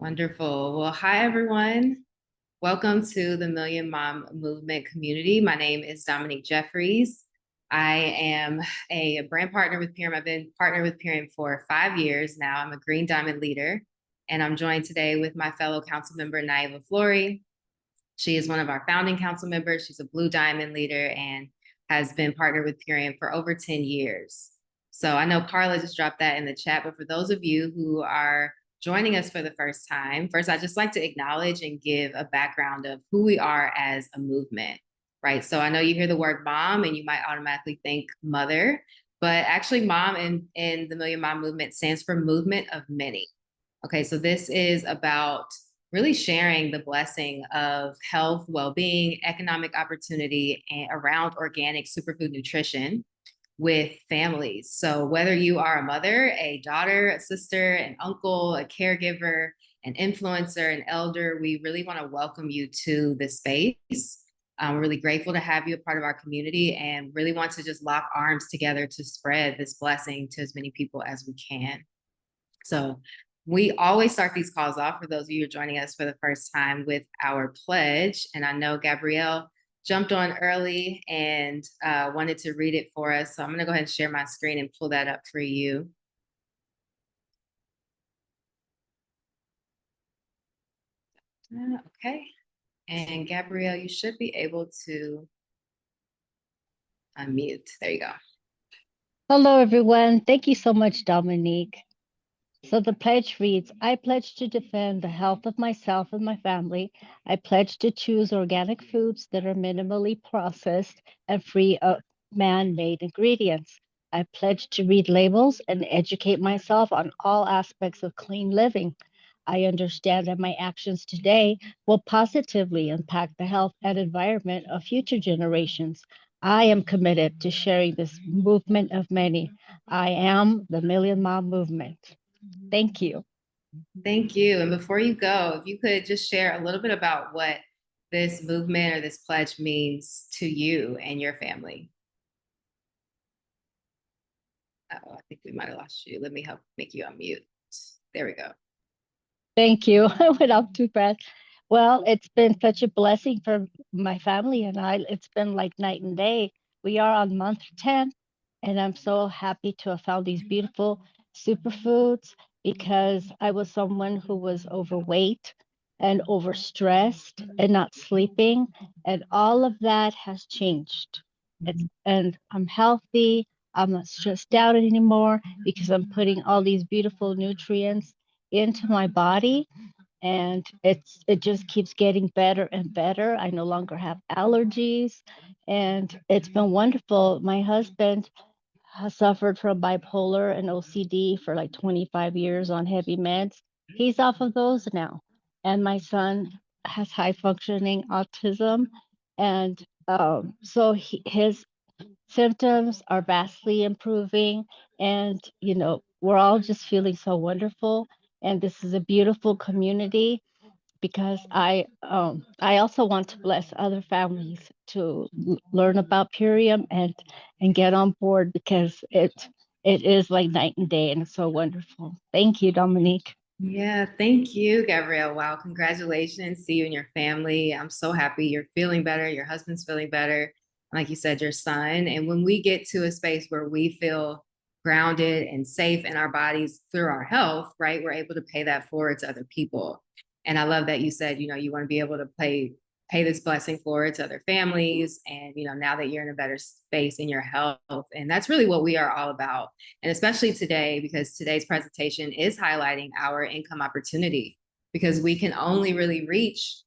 Wonderful. Well, hi, everyone. Welcome to the Million Mom Movement community. My name is Dominique Jeffries. I am a brand partner with Pyram. I've been partnered with Pyram for 5 years now. I'm a Green Diamond leader, and I'm joined today with my fellow council member, Naiva Flory. She is one of our founding council members. She's a Blue Diamond leader and has been partnered with Pyram for over 10 years. So I know Carla just dropped that in the chat, but for those of you who are joining us for the first time, first, I'd just like to acknowledge and give a background of who we are as a movement, right? So I know you hear the word mom and you might automatically think mother, but actually mom in the Million Mom Movement stands for movement of many. Okay, so this is about really sharing the blessing of health, well-being, economic opportunity, and around organic superfood nutrition with families. So whether you are a mother, a daughter, a sister, an uncle, a caregiver, an influencer, an elder, we really want to welcome you to this space. We're really grateful to have you a part of our community and really want to just lock arms together to spread this blessing to as many people as we can. So we always start these calls off, for those of you who are joining us for the first time, with our pledge. And I know Gabrielle jumped on early and wanted to read it for us. So I'm going to go ahead and share my screen and pull that up for you. Okay. And Gabrielle, you should be able to unmute. There you go. Hello, everyone. Thank you so much, Dominique. So the pledge reads, I pledge to defend the health of myself and my family. I pledge to choose organic foods that are minimally processed and free of man-made ingredients. I pledge to read labels and educate myself on all aspects of clean living. I understand that my actions today will positively impact the health and environment of future generations. I am committed to sharing this movement of many. I am the Million Mom Movement. Thank you. Thank you. And before you go, if you could just share a little bit about what this movement or this pledge means to you and your family. Oh, I think we might have lost you. Let me help make you unmute. There we go. Thank you. I went up too fast. Well, it's been such a blessing for my family and I. It's been like night and day. We are on month 10, and I'm so happy to have found these beautiful superfoods because I was someone who was overweight and overstressed and not sleeping, and all of that has changed. And I'm healthy. I'm not stressed out anymore because I'm putting all these beautiful nutrients into my body, and it just keeps getting better and better. I no longer have allergies, and it's been wonderful. My husband has suffered from bipolar and OCD for like 25 years on heavy meds. He's off of those now. And my son has high functioning autism, and so his symptoms are vastly improving, and we're all just feeling so wonderful, and this is a beautiful community because I also want to bless other families to learn about Purium and get on board because it is like night and day, and it's so wonderful. Thank you, Dominique. Yeah, thank you, Gabrielle. Wow, congratulations to you and your family. I'm so happy you're feeling better. Your husband's feeling better. Like you said, your son. And when we get to a space where we feel grounded and safe in our bodies through our health, right, we're able to pay that forward to other people. And I love that you said, you want to be able to pay this blessing forward to other families. And, now that you're in a better space in your health. And that's really what we are all about. And especially today, because today's presentation is highlighting our income opportunity, because we can only really reach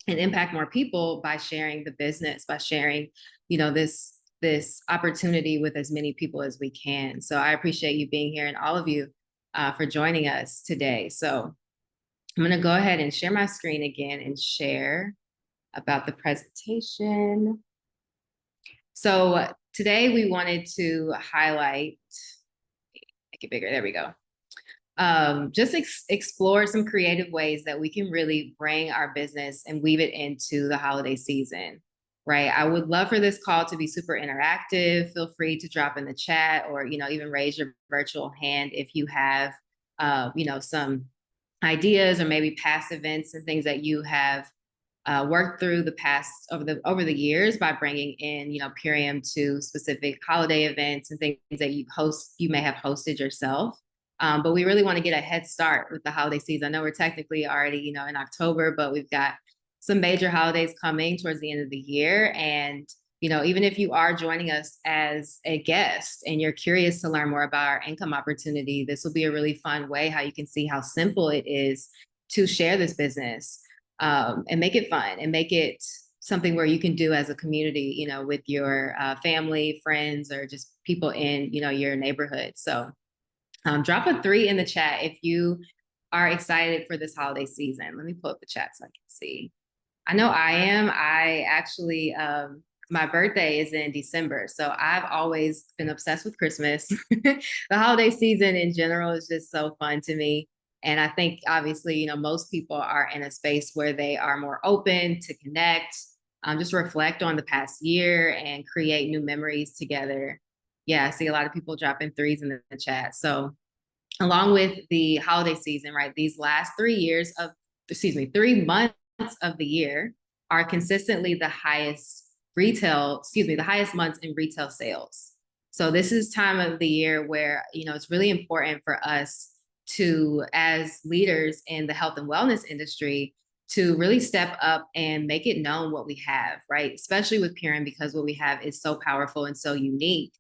and impact more people by sharing the business, by sharing, this opportunity with as many people as we can. So I appreciate you being here and all of you for joining us today. So I'm going to go ahead and share my screen again and share about the presentation. So today we wanted to highlight, make it bigger, there we go. Just explore some creative ways that we can really bring our business and weave it into the holiday season, right? I would love for this call to be super interactive. Feel free to drop in the chat or, even raise your virtual hand if you have, some ideas or maybe past events and things that you have worked through over the years by bringing in, Purium to specific holiday events and things that you may have hosted yourself. But we really want to get a head start with the holiday season. I know we're technically already, in October, but we've got some major holidays coming towards the end of the year. And, even if you are joining us as a guest and you're curious to learn more about our income opportunity, this will be a really fun way how you can see how simple it is to share this business, and make it fun and make it something where you can do as a community, with your family, friends, or just people in, your neighborhood. So drop a 3 in the chat if you are excited for this holiday season. Let me pull up the chat so I can see. I know I am. I actually, my birthday is in December, so I've always been obsessed with Christmas. The holiday season in general is just so fun to me. And I think obviously, most people are in a space where they are more open to connect, just reflect on the past year and create new memories together. Yeah, I see a lot of people dropping 3s in the chat. So along with the holiday season, right, these last 3 months of the year are consistently the highest months in retail sales. So this is time of the year where, it's really important for us to, as leaders in the health and wellness industry, to really step up and make it known what we have, right? Especially with Purium, because what we have is so powerful and so unique.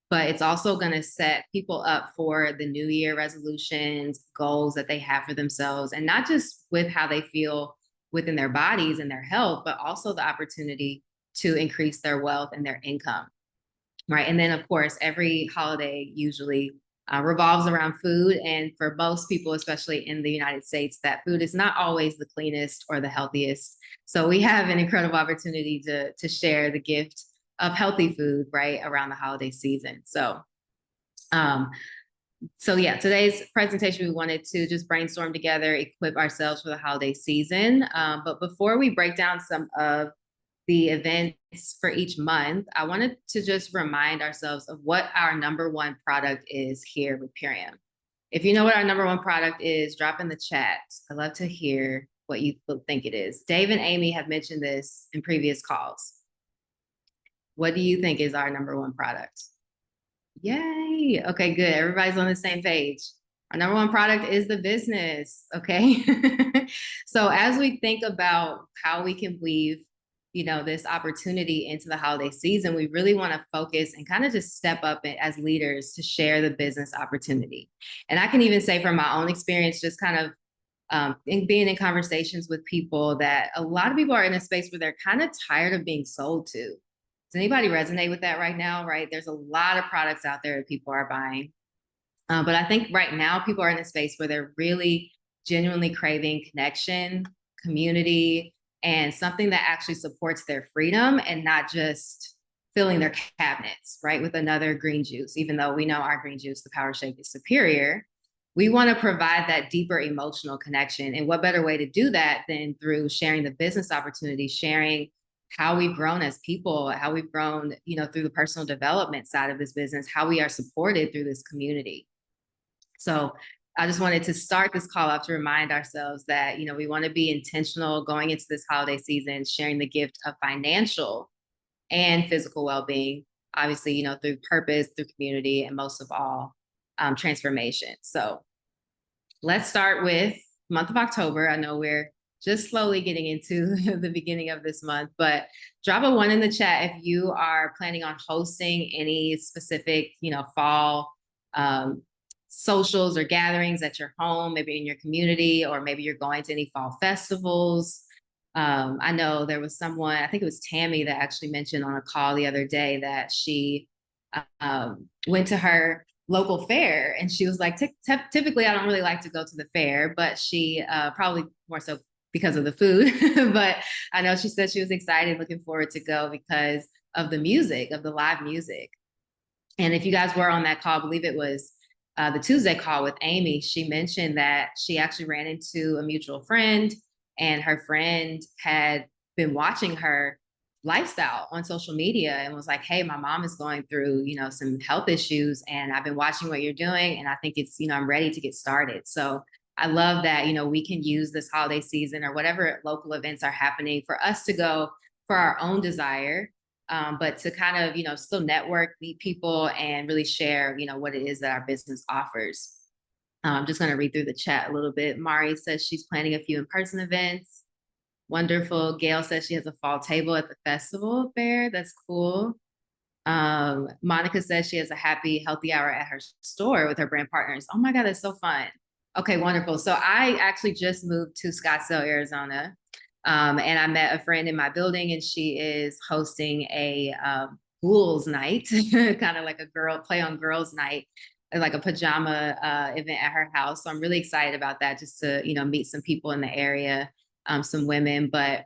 But it's also going to set people up for the new year resolutions, goals that they have for themselves, and not just with how they feel within their bodies and their health, but also the opportunity to increase their wealth and their income, right? And then, of course, every holiday usually revolves around food. And for most people, especially in the United States, that food is not always the cleanest or the healthiest. So we have an incredible opportunity to share the gift of healthy food, right, around the holiday season. So yeah, today's presentation, we wanted to just brainstorm together, equip ourselves for the holiday season. But before we break down some of the events for each month, I wanted to just remind ourselves of what our number one product is here with Purium. If you know what our number one product is, drop in the chat. I'd love to hear what you think it is. Dave and Amy have mentioned this in previous calls. What do you think is our number one product? Yay. Okay, good. Everybody's on the same page. Our number one product is the business. Okay. So as we think about how we can weave, this opportunity into the holiday season, we really want to focus and kind of just step up as leaders to share the business opportunity. And I can even say from my own experience, just kind of being in conversations with people, that a lot of people are in a space where they're kind of tired of being sold to. Does anybody resonate with that right now, right? There's a lot of products out there that people are buying. But I think right now people are in a space where they're really genuinely craving connection, community, and something that actually supports their freedom and not just filling their cabinets, right, with another green juice. Even though we know our green juice, the Power Shake, is superior, we want to provide that deeper emotional connection. And what better way to do that than through sharing the business opportunity, sharing how we've grown as people, how we've grown, through the personal development side of this business, how we are supported through this community. So I just wanted to start this call out to remind ourselves that, we want to be intentional going into this holiday season, sharing the gift of financial and physical well-being, obviously, through purpose, through community, and most of all, transformation. So let's start with the month of October. I know we're just slowly getting into the beginning of this month, but drop a 1 in the chat if you are planning on hosting any specific, fall socials or gatherings at your home, maybe in your community, or maybe you're going to any fall festivals. I know there was someone, I think it was Tammy, that actually mentioned on a call the other day that she went to her local fair, and she was like, typically I don't really like to go to the fair, but she probably more so because of the food, but I know she said she was excited, looking forward to go because of the music, of the live music. And if you guys were on that call, I believe it was the Tuesday call with Amy, she mentioned that she actually ran into a mutual friend, and her friend had been watching her lifestyle on social media and was like, hey, my mom is going through, some health issues, and I've been watching what you're doing, and I think it's, I'm ready to get started. So I love that, we can use this holiday season or whatever local events are happening for us to go for our own desire, but to kind of, still network, meet people, and really share, what it is that our business offers. I'm just going to read through the chat a little bit. Mari says she's planning a few in-person events. Wonderful. Gail says she has a fall table at the festival fair. That's cool. Monica says she has a happy, healthy hour at her store with her brand partners. Oh my God, that's so fun. Okay, wonderful. So I actually just moved to Scottsdale, Arizona. And I met a friend in my building, and she is hosting a ghouls night, kind of like a play on girls night, like a pajama event at her house. So I'm really excited about that, just to, meet some people in the area, some women. But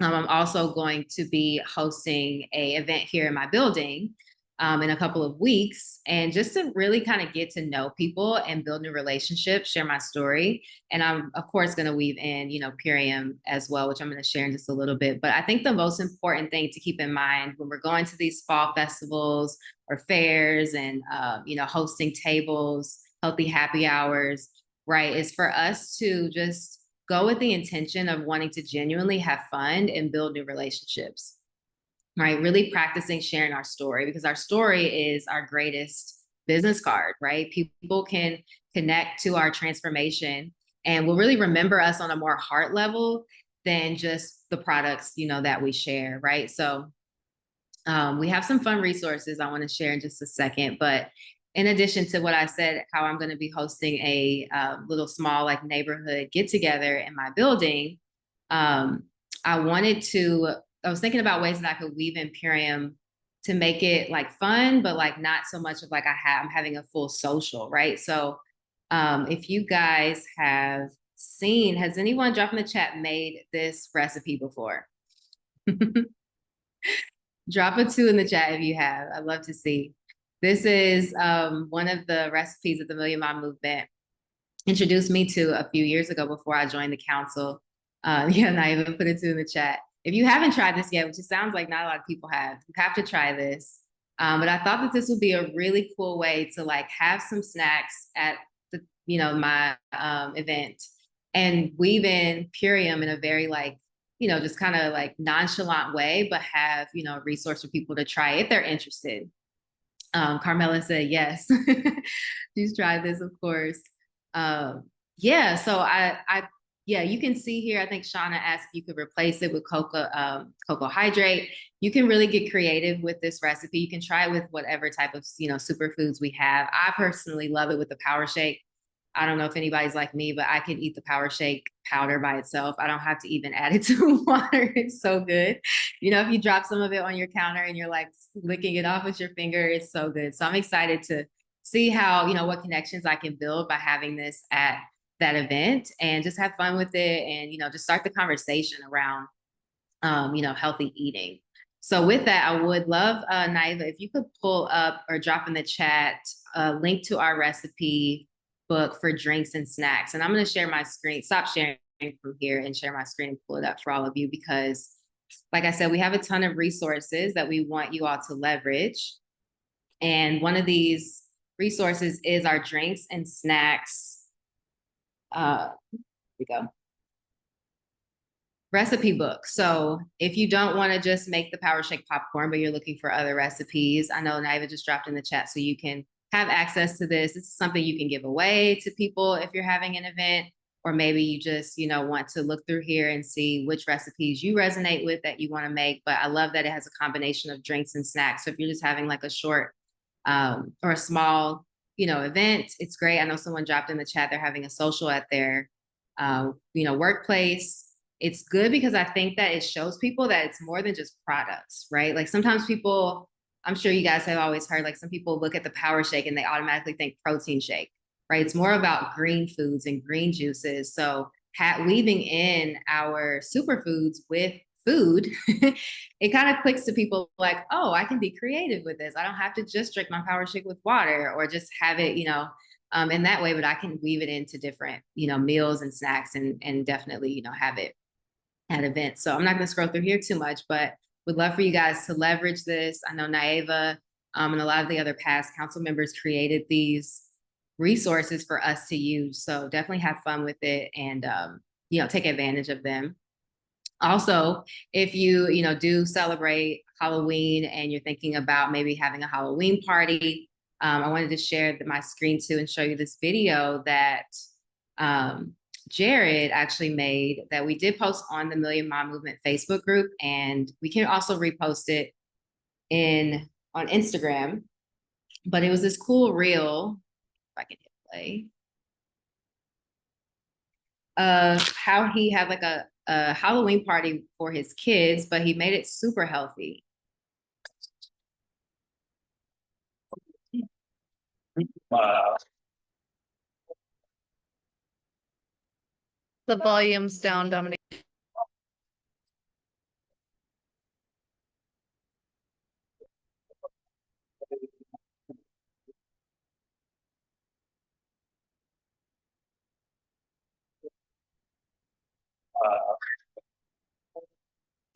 I'm also going to be hosting a event here in my building in a couple of weeks, and just to really kind of get to know people and build new relationships, share my story. And I'm, of course, going to weave in, Purium as well, which I'm going to share in just a little bit. But I think the most important thing to keep in mind when we're going to these fall festivals or fairs and, hosting tables, healthy happy hours, right, is for us to just go with the intention of wanting to genuinely have fun and build new relationships, right? Really practicing sharing our story, because our story is our greatest business card, right? People can connect to our transformation and will really remember us on a more heart level than just the products, that we share, right? So we have some fun resources I want to share in just a second, but in addition to what I said, how I'm going to be hosting a little small like neighborhood get together in my building, I was thinking about ways that I could weave in Purium to make it like fun, but like not so much of like I'm having a full social, right? So if you guys have seen, has anyone dropped in the chat made this recipe before? Drop a 2 in the chat if you have. I'd love to see. This is one of the recipes that the Million Mom Movement introduced me to a few years ago before I joined the council. Yeah, and I even put it 2 in the chat. If you haven't tried this yet, which it sounds like not a lot of people have, you have to try this. But I thought that this would be a really cool way to like have some snacks at the, my event, and weave in Purium in a very like, just kind of like nonchalant way, but have, a resource for people to try if they're interested. Carmela said, yes, she's tried this, of course. Yeah, so yeah, you can see here, I think Shauna asked if you could replace it with cocoa hydrate. You can really get creative with this recipe. You can try it with whatever type of, superfoods we have. I personally love it with the Power Shake. I don't know if anybody's like me, but I can eat the Power Shake powder by itself. I don't have to even add it to water. It's so good. If you drop some of it on your counter and you're like licking it off with your finger, it's so good. So I'm excited to see how, what connections I can build by having this at that event, and just have fun with it, and, just start the conversation around, healthy eating. So with that, I would love, Naiva, if you could pull up or drop in the chat a link to our recipe book for drinks and snacks. And I'm going to share my screen, stop sharing from here and share my screen and pull it up for all of you, because like I said, we have a ton of resources that we want you all to leverage. And one of these resources is our drinks and snacks. Here we go. Recipe book. So if you don't want to just make the Power Shake popcorn, but you're looking for other recipes, I know Naiva just dropped in the chat, so you can have access to this. This is something you can give away to people if you're having an event, or maybe you just, want to look through here and see which recipes you resonate with that you want to make. But I love that it has a combination of drinks and snacks. So if you're just having like a short or a small, event, it's great. I know someone dropped in the chat, they're having a social at their, workplace. It's good because I think that it shows people that it's more than just products, right? Like sometimes people, I'm sure you guys have always heard, like some people look at the Power Shake and they automatically think protein shake, right? It's more about green foods and green juices. So weaving in our superfoods with food, it kind of clicks to people like, oh, I can be creative with this. I don't have to just drink my Power Shake with water or just have it, in that way, but I can weave it into different, meals and snacks, and definitely, have it at events. So I'm not going to scroll through here too much, but would love for you guys to leverage this. I know Naiva and a lot of the other past council members created these resources for us to use. So definitely have fun with it and, take advantage of them. Also, if you do celebrate Halloween and you're thinking about maybe having a Halloween party, I wanted to share my screen too and show you this video that um, Jared actually made that we did post on the Million Mom Movement Facebook group, and we can also repost it on Instagram. But it was this cool reel, if I can hit play, of how he had like a Halloween party for his kids, but he made it super healthy. The volume's down, Dominique.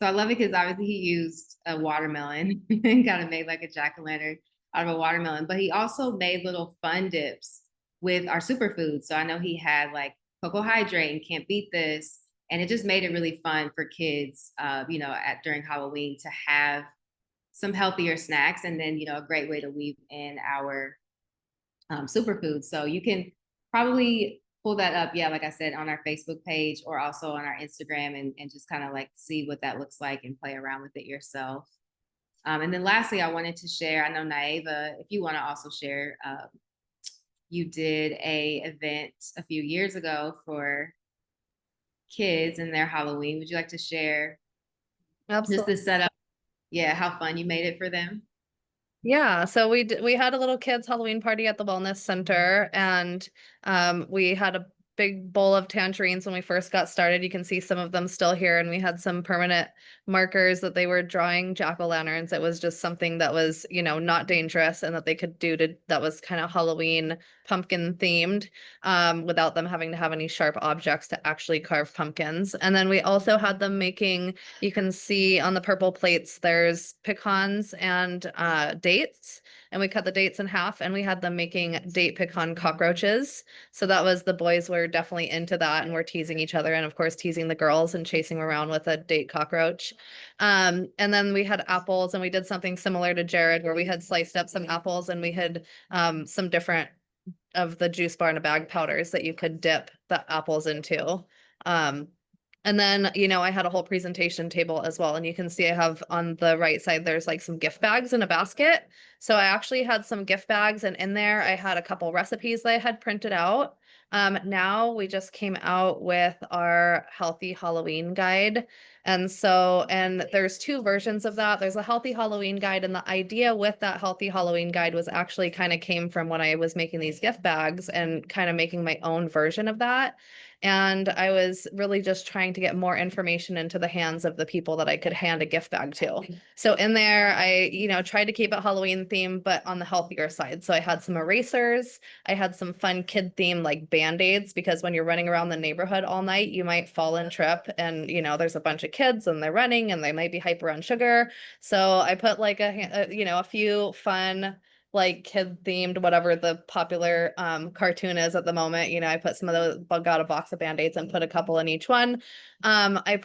So I love it because obviously he used a watermelon and kind of made like a jack-o'-lantern out of a watermelon, but he also made little fun dips with our superfoods. So I know he had like Cocoa Hydrate and Can't Beat This, and it just made it really fun for kids, during Halloween to have some healthier snacks, and then a great way to weave in our superfoods. So you can probably pull that up, yeah, like I said, on our Facebook page or also on our Instagram, and just kind of like see what that looks like and play around with it yourself. And then lastly, I wanted to share, I know Naeva, if you want to also share, you did a event a few years ago for kids and their Halloween. Would you like to share just the setup? Yeah, how fun you made it for them? Yeah, so we had a little kids Halloween party at the wellness center, and we had a big bowl of tangerines when we first got started. You can see some of them still here, and we had some permanent markers that they were drawing jack-o'-lanterns. It was just something that was, not dangerous and that they could do that was kind of Halloween pumpkin themed, without them having to have any sharp objects to actually carve pumpkins. And then we also had them making, you can see on the purple plates, there's pecans and dates, and we cut the dates in half, and we had them making date pecan cockroaches. So that was, the boys were definitely into that, and we're teasing each other, and of course teasing the girls and chasing around with a date cockroach. And then we had apples, and we did something similar to Jared, where we had sliced up some apples, and we had some different of the juice bar in a bag powders that you could dip the apples into. And then, I had a whole presentation table as well. And you can see I have on the right side, there's like some gift bags in a basket. So I actually had some gift bags, and in there I had a couple recipes that I had printed out. Now we just came out with our healthy Halloween guide. And there's two versions of that. There's a healthy Halloween guide, and the idea with that healthy Halloween guide was actually kind of came from when I was making these gift bags and kind of making my own version of that. And I was really just trying to get more information into the hands of the people that I could hand a gift bag to. So in there, I, tried to keep it Halloween themed, but on the healthier side. So I had some erasers. I had some fun kid themed like Band-Aids, because when you're running around the neighborhood all night, you might fall and trip, and, there's a bunch of kids and they're running and they might be hyper on sugar. So I put like a few fun, like kid themed, whatever the popular cartoon is at the moment. I put some of those, got a box of Band-Aids and put a couple in each one. I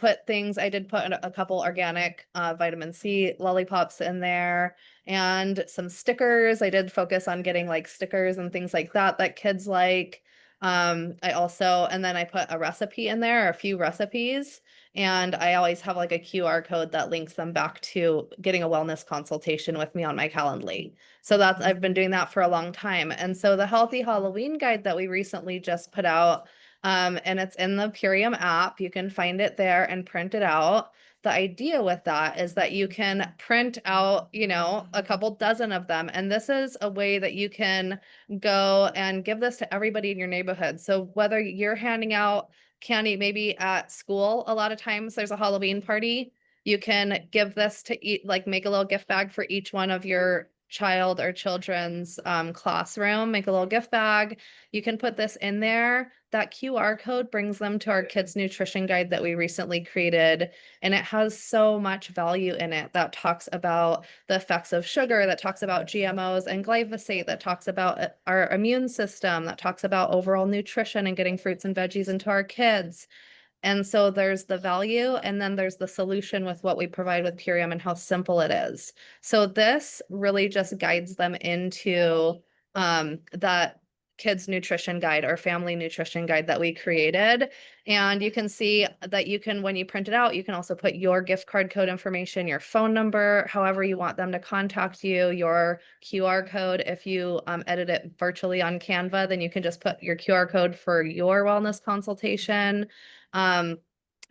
did put a couple organic vitamin C lollipops in there, and some stickers. I did focus on getting like stickers and things like that kids like. And then I put a recipe in there, or a few recipes. And I always have like a QR code that links them back to getting a wellness consultation with me on my Calendly. So I've been doing that for a long time. And so the Healthy Halloween guide that we recently just put out, and it's in the Purium app, you can find it there and print it out. The idea with that is that you can print out, a couple dozen of them. And this is a way that you can go and give this to everybody in your neighborhood. So whether you're handing out candy, maybe at school, a lot of times there's a Halloween party, you can give this to eat, like make a little gift bag for each one of your child or children's classroom, make a little gift bag. You can put this in there. That QR code brings them to our kids nutrition guide that we recently created. And it has so much value in it that talks about the effects of sugar, that talks about GMOs and glyphosate, that talks about our immune system, that talks about overall nutrition and getting fruits and veggies into our kids. And so there's the value, and then there's the solution with what we provide with Purium and how simple it is. So this really just guides them into that kids nutrition guide or family nutrition guide that we created. And you can see that you can, when you print it out, you can also put your gift card code information, your phone number, however you want them to contact you, your QR code. If you edit it virtually on Canva, then you can just put your QR code for your wellness consultation. And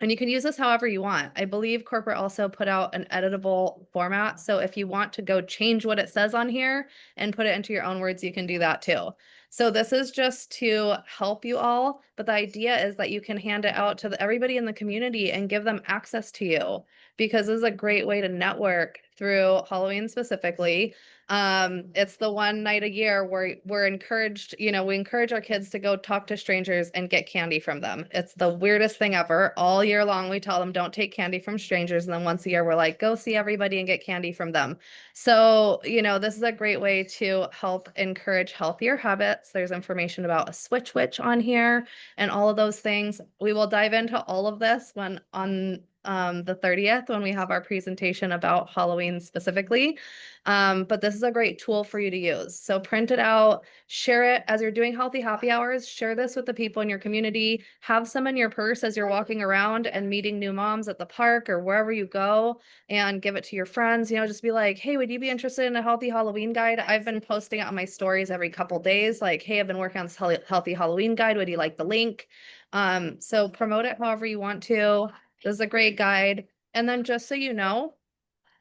you can use this however you want. I believe corporate also put out an editable format. So if you want to go change what it says on here and put it into your own words, you can do that too. So this is just to help you all, but the idea is that you can hand it out to everybody in the community and give them access to you, because this is a great way to network through Halloween specifically. It's the one night a year where we're encouraged, we encourage our kids to go talk to strangers and get candy from them. It's the weirdest thing ever. All year long, we tell them don't take candy from strangers. And then once a year, we're like, go see everybody and get candy from them. So, this is a great way to help encourage healthier habits. There's information about a switch witch on here and all of those things. We will dive into all of this when on the 30th, when we have our presentation about Halloween specifically. But this is a great tool for you to use. So print it out, share it as you're doing healthy happy hours, share this with the people in your community, have some in your purse as you're walking around and meeting new moms at the park or wherever you go, and give it to your friends. Just be like, hey, would you be interested in a healthy Halloween guide? I've been posting it on my stories every couple days. Like, hey, I've been working on this healthy Halloween guide. Would you like the link? So promote it however you want to. This is a great guide. And then just so you know,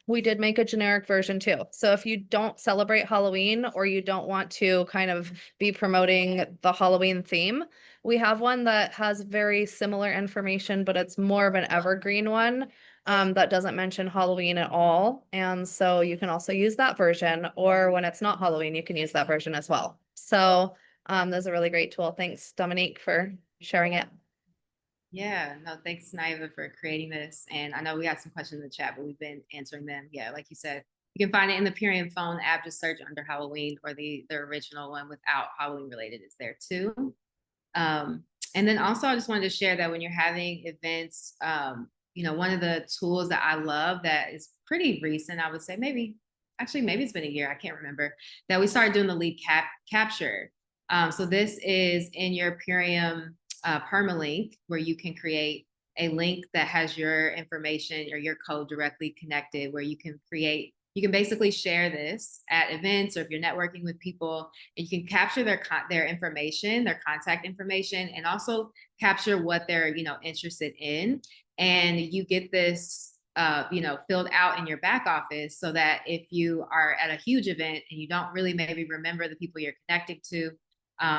we did make a generic version too. So if you don't celebrate Halloween or you don't want to kind of be promoting the Halloween theme, we have one that has very similar information, but it's more of an evergreen one that doesn't mention Halloween at all. And so you can also use that version, or when it's not Halloween, you can use that version as well. So there's a really great tool. Thanks, Dominique, for sharing it. Yeah, no, thanks, Naiva, for creating this. And I know we got some questions in the chat, but we've been answering them. Yeah, like you said, you can find it in the Purium phone app. Just search under Halloween, or the original one without Halloween related is there too. And then also, I just wanted to share that when you're having events, one of the tools that I love that is pretty recent, I would say maybe it's been a year, I can't remember, that we started doing the lead capture. So this is in your Purium permalink, where you can create a link that has your information or your code directly connected, where you can basically share this at events, or if you're networking with people, and you can capture their information, their contact information, and also capture what they're interested in. And you get this filled out in your back office, so that if you are at a huge event and you don't really maybe remember the people you're connected to,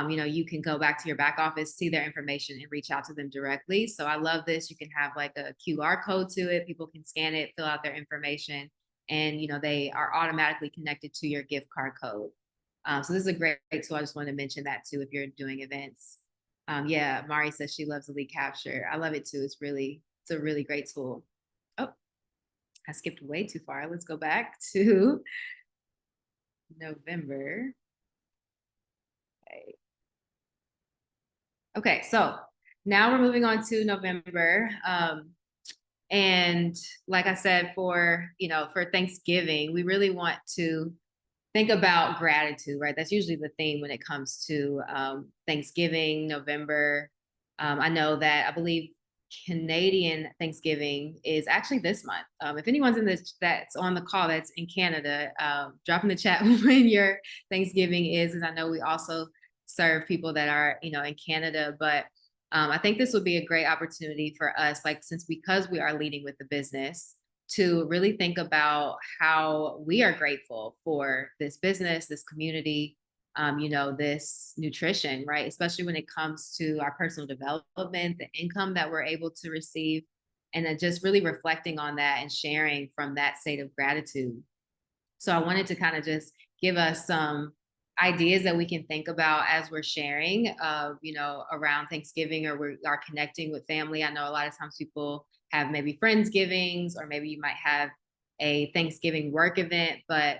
you can go back to your back office, see their information, and reach out to them directly. So I love this. You can have like a QR code to it. People can scan it, fill out their information, and they are automatically connected to your gift card code. So this is a great tool. I just wanted to mention that too, if you're doing events. Yeah, Mari says she loves the lead capture. I love it too. It's a really great tool. Oh, I skipped way too far. Let's go back to November. Okay, so now we're moving on to November. And like I said, for Thanksgiving, we really want to think about gratitude, right? That's usually the theme when it comes to Thanksgiving, November. I know that I believe Canadian Thanksgiving is actually this month. If anyone's that's on the call that's in Canada, drop in the chat when your Thanksgiving is, because I know we also serve people that are in Canada. But I think this would be a great opportunity for us, because we are leading with the business, to really think about how we are grateful for this business, this community, this nutrition, right? Especially when it comes to our personal development, the income that we're able to receive, and then just really reflecting on that and sharing from that state of gratitude. So I wanted to kind of just give us some ideas that we can think about as we're sharing, around Thanksgiving, or we are connecting with family. I know a lot of times people have maybe Friendsgivings, or maybe you might have a Thanksgiving work event, but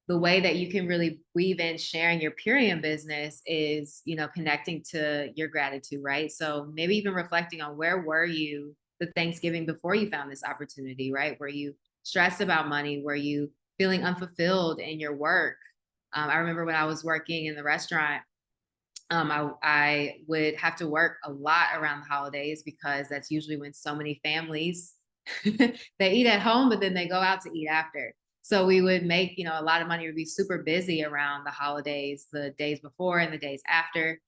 the way that you can really weave in sharing your Purium business is, connecting to your gratitude, right? So maybe even reflecting on, where were you the Thanksgiving before you found this opportunity, right? Were you stressed about money? Were you feeling unfulfilled in your work? I remember when I was working in the restaurant, I would have to work a lot around the holidays, because that's usually when so many families they eat at home, but then they go out to eat after. So we would make, a lot of money. Would be super busy around the holidays, the days before and the days after.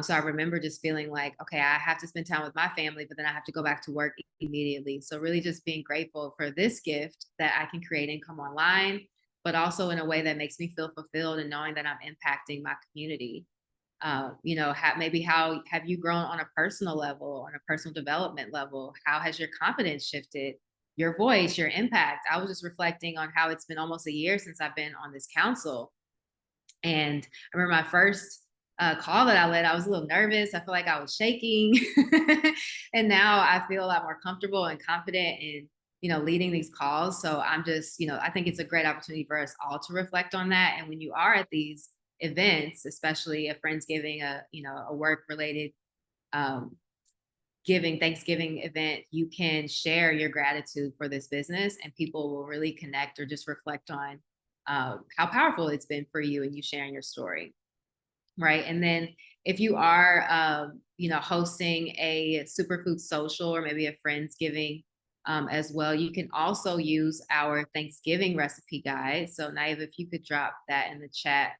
So I remember just feeling like, okay, I have to spend time with my family, but then I have to go back to work immediately. So really just being grateful for this gift, that I can create income online, but also in a way that makes me feel fulfilled, and knowing that I'm impacting my community. Maybe how have you grown on a personal level, on a personal development level? How has your confidence shifted, your voice, your impact? I was just reflecting on how it's been almost a year since I've been on this council. And I remember my first call that I led, I was a little nervous. I feel like I was shaking. And now I feel a lot more comfortable and confident in, leading these calls. So I'm just, I think it's a great opportunity for us all to reflect on that. And when you are at these events, especially a Friendsgiving, a work related Thanksgiving event, you can share your gratitude for this business, and people will really connect or just reflect on how powerful it's been for you, and you sharing your story. Right. And then if you are, hosting a superfood social, or maybe a Friendsgiving as well, you can also use our Thanksgiving recipe guide. So Naiva, if you could drop that in the chat.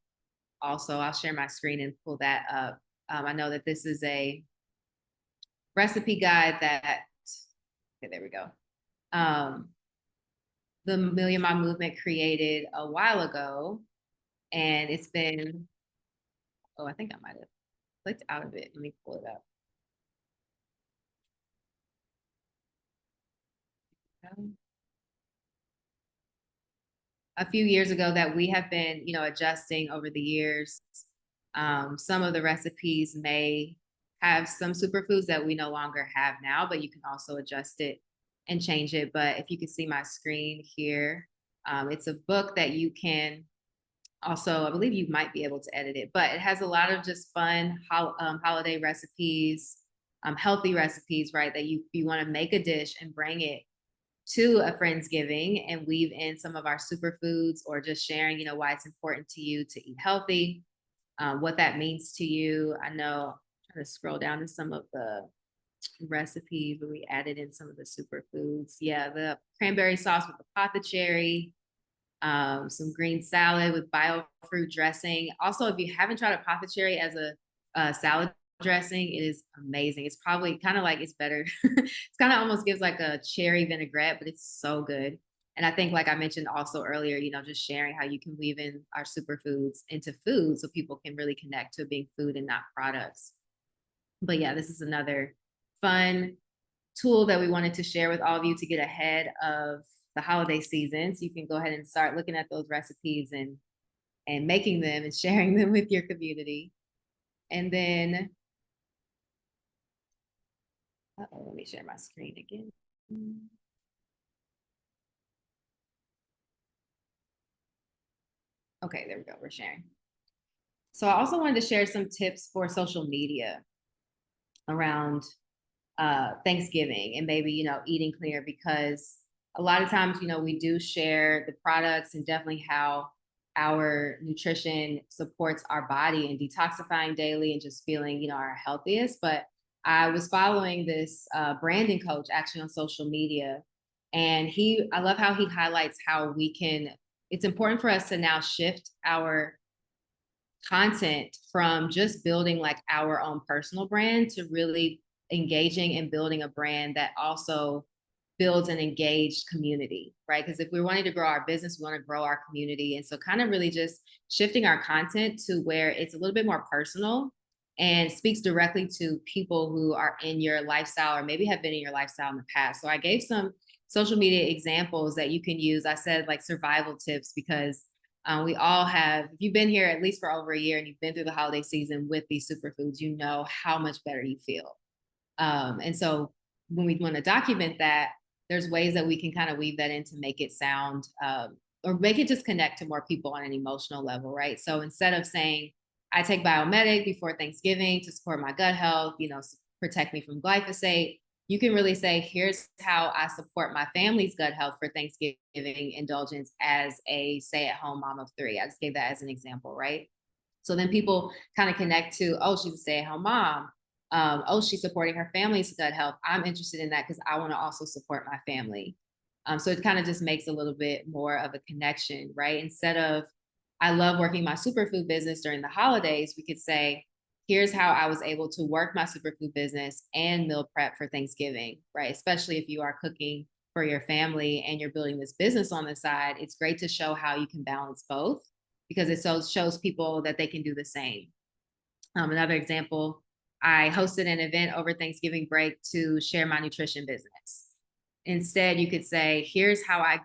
Also, I'll share my screen and pull that up. I know that this is a recipe guide that, okay, there we go. The Million Mom Movement created a while ago, and it's been, I think I might have clicked out of it. Let me pull it up. A few years ago, that we have been, adjusting over the years. Some of the recipes may have some superfoods that we no longer have now, but you can also adjust it and change it. But if you can see my screen here, it's a book that you can also, I believe you might be able to edit it, but it has a lot of just fun holiday recipes, healthy recipes, right? That you want to make a dish and bring it to a Friendsgiving, and weave in some of our superfoods, or just sharing, why it's important to you to eat healthy, what that means to you. I know, I'm trying to scroll down to some of the recipes, but we added in some of the superfoods. Yeah, the cranberry sauce with apothecary, some green salad with biofruit dressing. Also, if you haven't tried apothecary as a salad dressing, it is amazing. It's probably kind of like, it's better. It's kind of almost gives like a cherry vinaigrette, but it's so good. And I think, like I mentioned also earlier, just sharing how you can weave in our superfoods into food, so people can really connect to being food and not products. But yeah, this is another fun tool that we wanted to share with all of you to get ahead of the holiday season. So you can go ahead and start looking at those recipes and making them and sharing them with your community. And then, let me share my screen again. Okay, there we go, we're sharing. So I also wanted to share some tips for social media around Thanksgiving, and maybe, eating cleaner, because a lot of times, we do share the products, and definitely how our nutrition supports our body, and detoxifying daily, and just feeling, our healthiest. But I was following this branding coach actually on social media, and I love how he highlights how it's important for us to now shift our content from just building like our own personal brand, to really engaging and building a brand that also builds an engaged community, right? Because if we're wanting to grow our business, we want to grow our community. And so kind of really just shifting our content to where it's a little bit more personal and speaks directly to people who are in your lifestyle, or maybe have been in your lifestyle in the past. So I gave some social media examples that you can use. I said like survival tips, because We all have, if you've been here at least for over a year and you've been through the holiday season with these superfoods, you know how much better you feel. And so when we want to document that, there's ways that we can kind of weave that in to make it sound or make it just connect to more people on an emotional level, right? So instead of saying, I take Biomedic before Thanksgiving to support my gut health, protect me from glyphosate, you can really say, here's how I support my family's gut health for Thanksgiving indulgence as a stay-at-home mom of 3. I just gave that as an example, right? So then people kind of connect to, oh, she's a stay-at-home mom. Oh, she's supporting her family's gut health. I'm interested in that because I want to also support my family. So it kind of just makes a little bit more of a connection, right? Instead of, I love working my superfood business during the holidays, we could say, here's how I was able to work my superfood business and meal prep for Thanksgiving, right? Especially if you are cooking for your family and you're building this business on the side, it's great to show how you can balance both because it shows people that they can do the same. Another example, I hosted an event over Thanksgiving break to share my nutrition business. Instead, you could say, here's how I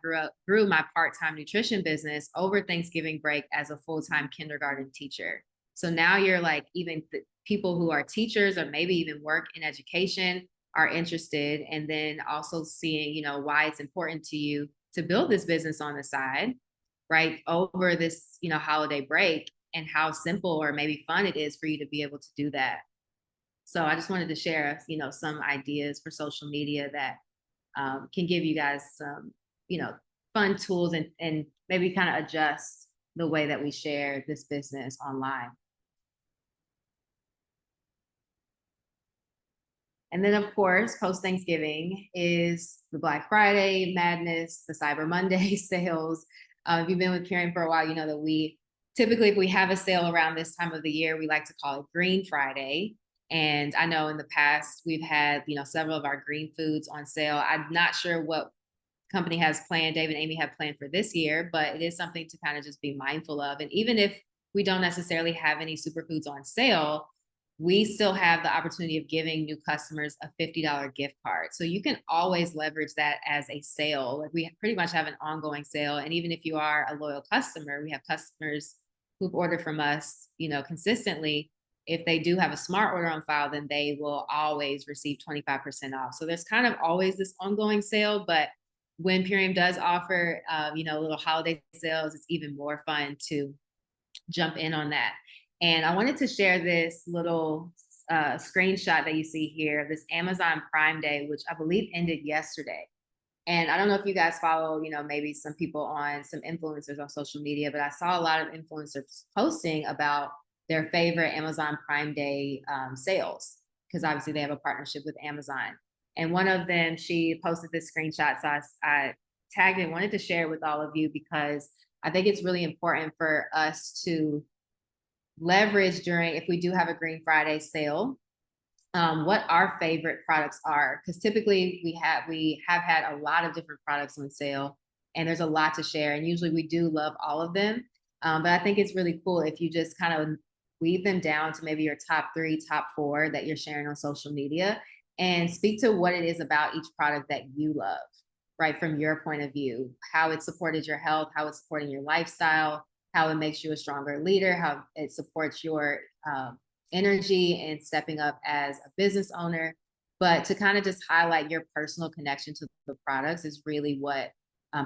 grew my part-time nutrition business over Thanksgiving break as a full-time kindergarten teacher. So now you're like, even people who are teachers or maybe even work in education are interested. And then also seeing, why it's important to you to build this business on the side, right? Over this, holiday break and how simple or maybe fun it is for you to be able to do that. So I just wanted to share, some ideas for social media that can give you guys some, fun tools and maybe kind of adjust the way that we share this business online. And then, of course, post-Thanksgiving is the Black Friday madness, the Cyber Monday sales. If you've been with Purion for a while, you know that we typically, if we have a sale around this time of the year, we like to call it Green Friday. And I know in the past, we've had, several of our green foods on sale. I'm not sure what company has planned, Dave and Amy have planned for this year, but it is something to kind of just be mindful of. And even if we don't necessarily have any superfoods on sale, we still have the opportunity of giving new customers a $50 gift card. So you can always leverage that as a sale. Like we pretty much have an ongoing sale. And even if you are a loyal customer, we have customers who've ordered from us, consistently. If they do have a smart order on file, then they will always receive 25% off. So there's kind of always this ongoing sale, but when Purion does offer, little holiday sales, it's even more fun to jump in on that. And I wanted to share this little screenshot that you see here, this Amazon Prime Day, which I believe ended yesterday. And I don't know if you guys follow, maybe some people on some influencers on social media, but I saw a lot of influencers posting about their favorite Amazon Prime Day sales, because obviously they have a partnership with Amazon. And one of them, she posted this screenshot. So I tagged it, wanted to share it with all of you because I think it's really important for us to leverage during, if we do have a Green Friday sale, what our favorite products are. Because typically we have had a lot of different products on sale and there's a lot to share. And usually we do love all of them. But I think it's really cool if you just kind of weave them down to maybe your top 3, top 4 that you're sharing on social media and speak to what it is about each product that you love, right? From your point of view, how it supported your health, how it's supporting your lifestyle, how it makes you a stronger leader, how it supports your energy and stepping up as a business owner. But to kind of just highlight your personal connection to the products is really what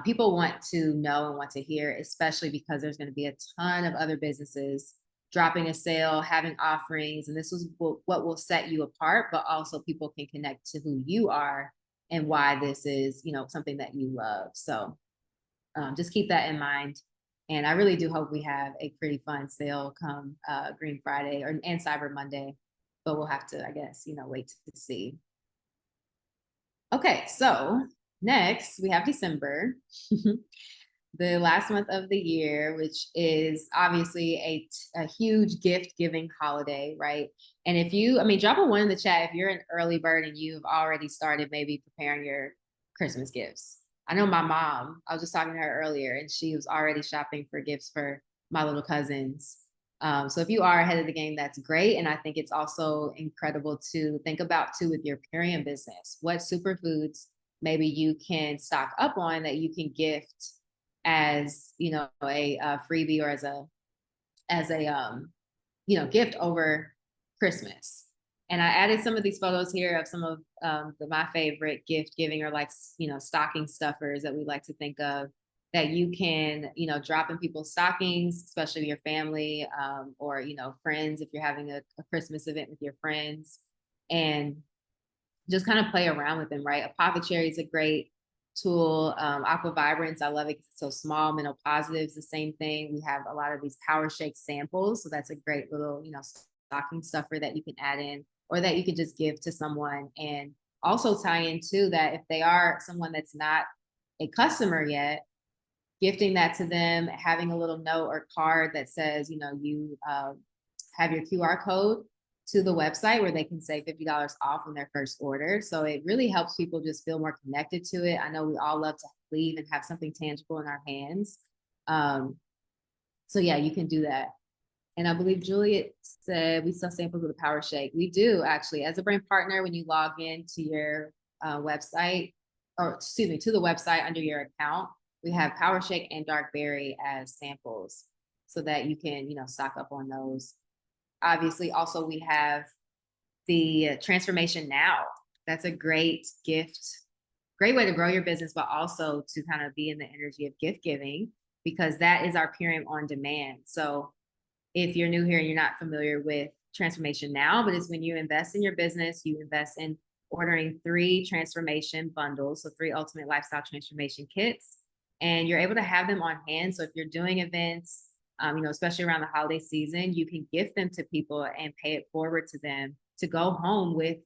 people want to know and want to hear, especially because there's going to be a ton of other businesses dropping a sale, having offerings, and this is what will set you apart, but also people can connect to who you are and why this is, something that you love. So just keep that in mind. And I really do hope we have a pretty fun sale come Green Friday and Cyber Monday, but we'll have to, I guess, wait to see. Okay, so next we have December. The last month of the year, which is obviously a huge gift giving holiday, right? And if you, drop a 1 in the chat if you're an early bird and you've already started maybe preparing your Christmas gifts. I know my mom, I was just talking to her earlier and she was already shopping for gifts for my little cousins. So if you are ahead of the game, that's great. And I think it's also incredible to think about too with your Purion business, what superfoods maybe you can stock up on that you can gift as, a freebie or as a, gift over Christmas. And I added some of these photos here of some of my favorite gift giving or like, stocking stuffers that we like to think of that you can, drop in people's stockings, especially your family or, friends, if you're having a Christmas event with your friends, and just kind of play around with them, right? Apothecary is a great tool. Aqua Vibrance, I love it because it's so small. Mental Positives, the same thing. We have a lot of these Power Shake samples. So that's a great little, stocking stuffer that you can add in or that you can just give to someone. And also tie into that if they are someone that's not a customer yet, gifting that to them, having a little note or card that says, you have your QR code to the website where they can save $50 off on their first order. So it really helps people just feel more connected to it. I know we all love to leave and have something tangible in our hands. So yeah, you can do that. And I believe Juliet said we sell samples of the Power Shake. We do actually, as a brand partner, when you log in to your website, or excuse me, to the website under your account, we have Power Shake and Dark Berry as samples so that you can, stock up on those. Obviously, also we have the Transformation Now. That's a great gift, great way to grow your business, but also to kind of be in the energy of gift giving, because that is our Purium on Demand. So if you're new here and you're not familiar with Transformation Now, but it's when you invest in your business, you invest in ordering 3 transformation bundles, so 3 ultimate lifestyle transformation kits, and you're able to have them on hand. So if you're doing events, especially around the holiday season, you can gift them to people and pay it forward to them to go home with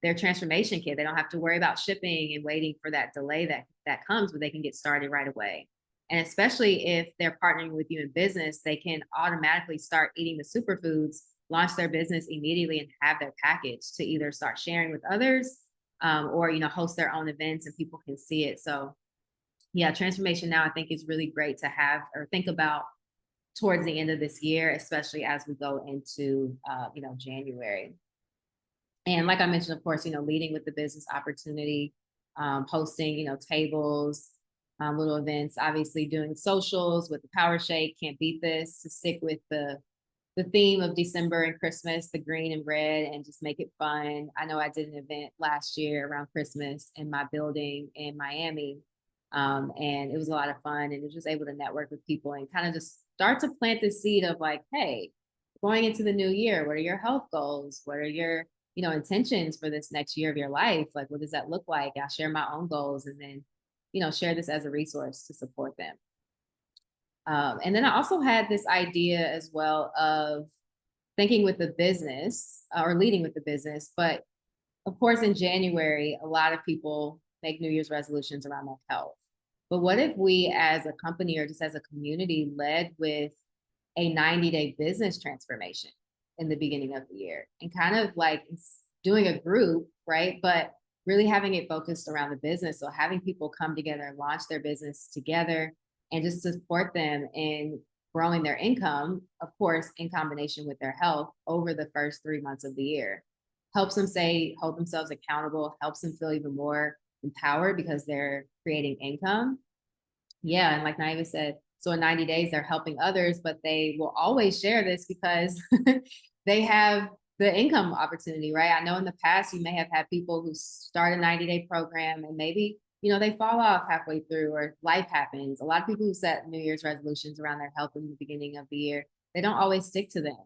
their transformation kit. They don't have to worry about shipping and waiting for that delay that comes, but they can get started right away. And especially if they're partnering with you in business, they can automatically start eating the superfoods, launch their business immediately, and have their package to either start sharing with others or, host their own events and people can see it. So yeah, Transformation Now, I think is really great to have or think about towards the end of this year, especially as we go into, January. And like I mentioned, of course, leading with the business opportunity, hosting, tables, little events, obviously doing socials with the Power Shake, can't beat this, to stick with the theme of December and Christmas, the green and red, and just make it fun. I know I did an event last year around Christmas in my building in Miami, and it was a lot of fun, and it was just able to network with people and kind of just start to plant the seed of like, hey, going into the new year, what are your health goals? What are your, intentions for this next year of your life? Like, what does that look like? I'll share my own goals and then, share this as a resource to support them. And then I also had this idea as well of thinking with the business or leading with the business. But of course, in January, a lot of people make New Year's resolutions around their health. But what if we as a company or just as a community led with a 90-day business transformation in the beginning of the year and kind of like doing a group, right? But really having it focused around the business. So having people come together and launch their business together and just support them in growing their income, of course, in combination with their health over the first 3 months of the year. Helps them hold themselves accountable, helps them feel even more empowered because they're creating income. Yeah, and like Naiva said, so in 90 days, they're helping others, but they will always share this because they have the income opportunity, right? I know in the past, you may have had people who start a 90-day program and maybe, they fall off halfway through or life happens. A lot of people who set New Year's resolutions around their health in the beginning of the year, they don't always stick to them.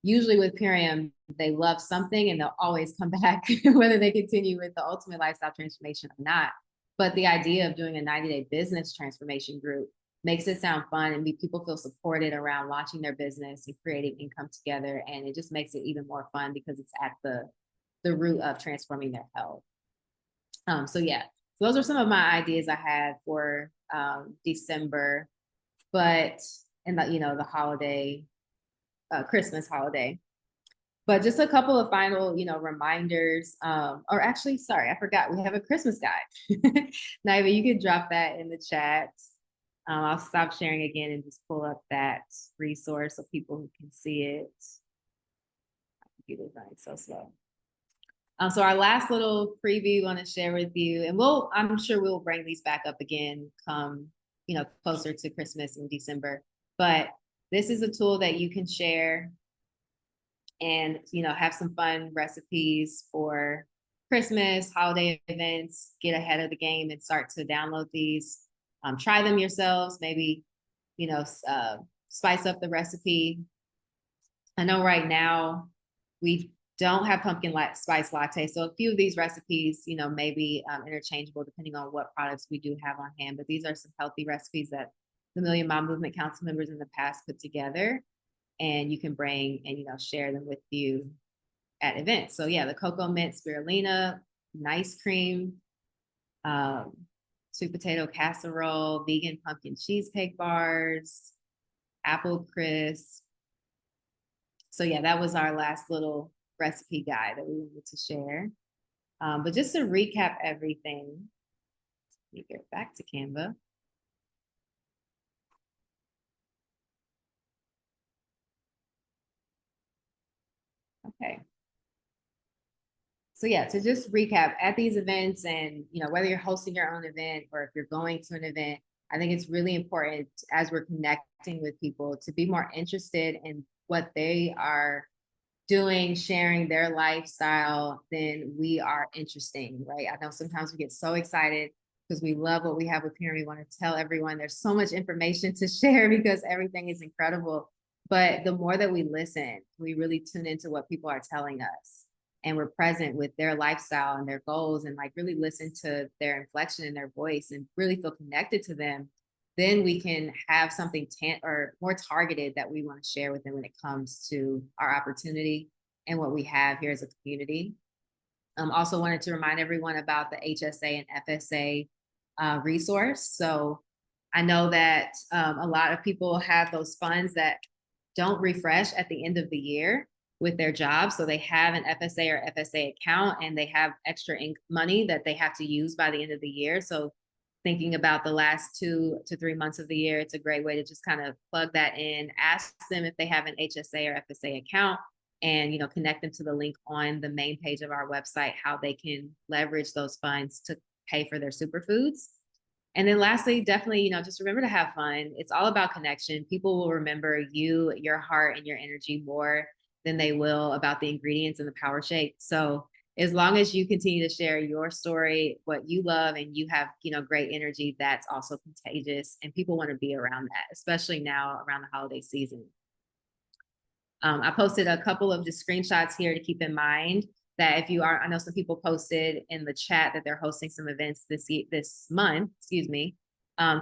Usually with Purium, they love something and they'll always come back, whether they continue with the ultimate lifestyle transformation or not. But the idea of doing a 90-day business transformation group makes it sound fun and people feel supported around launching their business and creating income together. And it just makes it even more fun because it's at the root of transforming their health. So yeah, so those are some of my ideas I had for December, but in the holiday, Christmas holiday. But just a couple of final, reminders, or actually, sorry, I forgot, we have a Christmas guide. Naiva, you could drop that in the chat. I'll stop sharing again and just pull up that resource so people who can see it. My computer's running so slow. So our last little preview I want to share with you, and I'm sure we'll bring these back up again come, closer to Christmas in December. But this is a tool that you can share and, have some fun recipes for Christmas, holiday events, get ahead of the game and start to download these. Try them yourselves, maybe, spice up the recipe. I know right now we don't have pumpkin spice latte. So a few of these recipes, may be interchangeable depending on what products we do have on hand. But these are some healthy recipes that the Million Mom Movement Council members in the past put together. And you can bring and, share them with you at events. So yeah, the cocoa mint spirulina, nice cream, sweet potato casserole, vegan pumpkin cheesecake bars, apple crisp. So yeah, that was our last little recipe guide that we wanted to share. But just to recap everything, let me get back to Canva. Okay. So yeah, to just recap, at these events and, whether you're hosting your own event or if you're going to an event, I think it's really important as we're connecting with people to be more interested in what they are doing, sharing their lifestyle, then we are interesting, right? I know sometimes we get so excited because we love what we have with here. We want to tell everyone there's so much information to share because everything is incredible. But the more that we listen, we really tune into what people are telling us and we're present with their lifestyle and their goals and like really listen to their inflection in their voice and really feel connected to them, then we can have something or more targeted that we want to share with them when it comes to our opportunity and what we have here as a community. Also wanted to remind everyone about the HSA and FSA resource. So I know that a lot of people have those funds that don't refresh at the end of the year with their job. So they have an FSA or FSA account and they have extra money that they have to use by the end of the year. So thinking about the last 2 to 3 months of the year, it's a great way to just kind of plug that in, ask them if they have an HSA or FSA account and, connect them to the link on the main page of our website, how they can leverage those funds to pay for their superfoods. And then lastly, definitely, just remember to have fun. It's all about connection. People will remember you, your heart and your energy more than they will about the ingredients in the power shake. So as long as you continue to share your story, what you love, and you have, great energy, that's also contagious. And people want to be around that, especially now around the holiday season. I posted a couple of just screenshots here to keep in mind that if you are, I know some people posted in the chat that they're hosting some events this month, to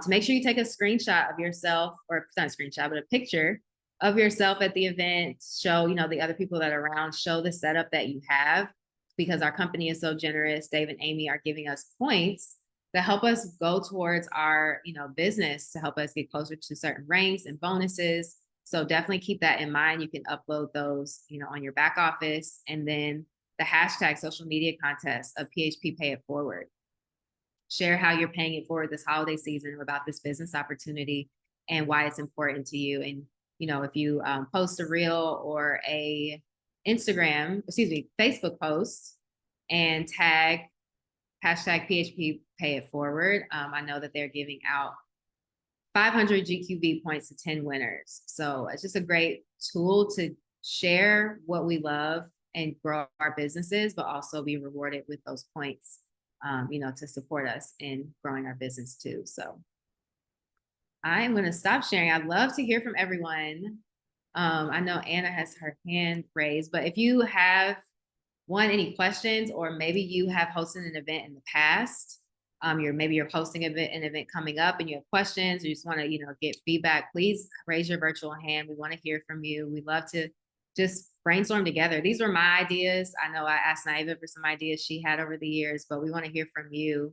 make sure you take a screenshot of yourself, or not a screenshot, but a picture of yourself at the event, show, the other people that are around, show the setup that you have, because our company is so generous. Dave and Amy are giving us points that help us go towards our, business to help us get closer to certain ranks and bonuses. So definitely keep that in mind. You can upload those, on your back office, and then the hashtag social media contest of PHP Pay It Forward. Share how you're paying it forward this holiday season about this business opportunity and why it's important to you. And, if you post a reel or a Facebook post and tag hashtag PHP Pay It Forward, I know that they're giving out 500 GQB points to 10 winners. So it's just a great tool to share what we love and grow our businesses, but also be rewarded with those points, to support us in growing our business too. So I'm going to stop sharing. I'd love to hear from everyone. I know Anna has her hand raised, but if you have any questions, or maybe you have hosted an event in the past, you're hosting an event coming up and you have questions, or you just want to, get feedback, please raise your virtual hand. We want to hear from you. We love to just brainstorm together. These were my ideas. I know I asked Naiva for some ideas she had over the years, but we want to hear from you,